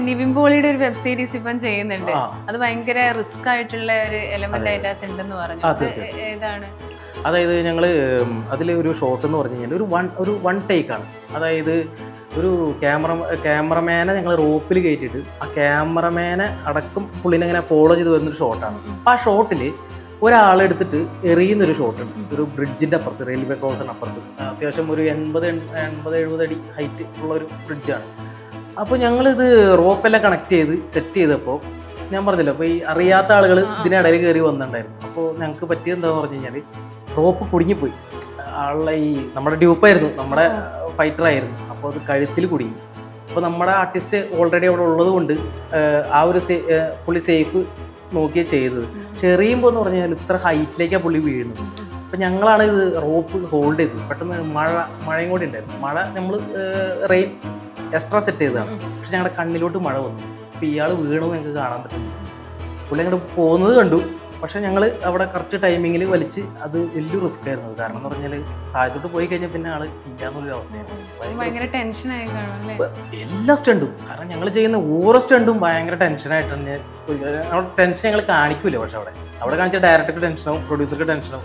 നിവിൻ പോളിയുടെ ഒരു web series ഇപ്പം ചെയ്യുന്നുണ്ട്. അത് ഭയങ്കര റിസ്ക് ആയിട്ടുള്ള ഒരു എലമെന്റ് അതിൻ്റെ അകത്ത് ഉണ്ടെന്ന് പറഞ്ഞു. ഏതാണ്? അതായത് ഞങ്ങൾ അതിൽ ഒരു ഷോട്ട് എന്ന് പറഞ്ഞു കഴിഞ്ഞാൽ ഒരു വൺ ടേക്കാണ്. അതായത് ഒരു ക്യാമറമാനെ ഞങ്ങൾ റോപ്പിൽ കയറ്റിയിട്ട് ആ ക്യാമറമാനെ അടക്കം പുള്ളിനെ ഇങ്ങനെ ഫോളോ ചെയ്ത് വരുന്നൊരു ഷോട്ടാണ്. അപ്പോൾ ആ ഷോട്ടിൽ ഒരാളെടുത്തിട്ട് എറിയുന്നൊരു ഷോട്ടുണ്ട്. ഒരു ബ്രിഡ്ജിൻ്റെ അപ്പുറത്ത്, റെയിൽവേ ക്രോസിന് അപ്പുറത്ത്, അത്യാവശ്യം ഒരു 80-70 അടി ഹൈറ്റ് ഉള്ള ഒരു ബ്രിഡ്ജാണ്. അപ്പോൾ ഞങ്ങളിത് റോപ്പെല്ലാം കണക്ട് ചെയ്ത് സെറ്റ് ചെയ്തപ്പോൾ ഞാൻ പറഞ്ഞില്ല, അപ്പോൾ ഈ അറിയാത്ത ആളുകൾ ഇതിനിടയിൽ കയറി വന്നിട്ടുണ്ടായിരുന്നു. അപ്പോൾ ഞങ്ങൾക്ക് പറ്റിയത് എന്താണെന്ന് പറഞ്ഞു കഴിഞ്ഞാൽ റോപ്പ് കുടുങ്ങിപ്പോയി. ആളുടെ ഈ നമ്മുടെ ഡ്യൂപ്പായിരുന്നു, നമ്മുടെ ഫൈറ്ററായിരുന്നു. അപ്പോൾ അത് കഴുത്തിൽ കുടുങ്ങി. അപ്പോൾ നമ്മുടെ ആർട്ടിസ്റ്റ് ഓൾറെഡി അവിടെ ഉള്ളത് കൊണ്ട് ആ ഒരു പുള്ളി സേഫ് നോക്കിയാണ് ചെയ്തത്. പക്ഷെ എറിയുമ്പോൾ എന്ന് പറഞ്ഞാൽ ഇത്ര ഹൈറ്റിലേക്കാണ് പുള്ളി വീഴുന്നത്. അപ്പം ഞങ്ങളാണ് ഇത് റോപ്പ് ഹോൾഡ് ചെയ്തത്. പെട്ടെന്ന് മഴയും കൂടി ഉണ്ടായിരുന്നു. മഴ നമ്മൾ റെയിൻ എക്സ്ട്രാ സെറ്റ് ചെയ്തതാണ്. പക്ഷെ ഞങ്ങളുടെ കണ്ണിലോട്ട് മഴ വന്നു. അപ്പോൾ ഇയാൾ വീണു ഞങ്ങൾക്ക് കാണാൻ പറ്റുന്നു. പുള്ളി അങ്ങോട്ട് പോകുന്നത് കണ്ടു. പക്ഷെ ഞങ്ങൾ അവിടെ കറക്റ്റ് ടൈമിങ്ങിൽ വലിച്ച്, അത് വലിയ റിസ്ക് ആയിരുന്നു. കാരണം എന്ന് പറഞ്ഞാൽ താഴത്തോട്ട് പോയി കഴിഞ്ഞാൽ പിന്നെ ആള് ഇല്ലാന്നൊരു അവസ്ഥയായിരുന്നു. എല്ലാ സ്റ്റണ്ടും, കാരണം ഞങ്ങൾ ചെയ്യുന്ന ഓരോ സ്റ്റണ്ടും ഭയങ്കര ടെൻഷനായിട്ട് തന്നെ. ടെൻഷൻ ഞങ്ങൾ കാണിക്കൂല. പക്ഷെ അവിടെ കാണിച്ച ഡയറക്ടർക്ക് ടെൻഷനാവും, പ്രൊഡ്യൂസർക്ക് ടെൻഷനാവും.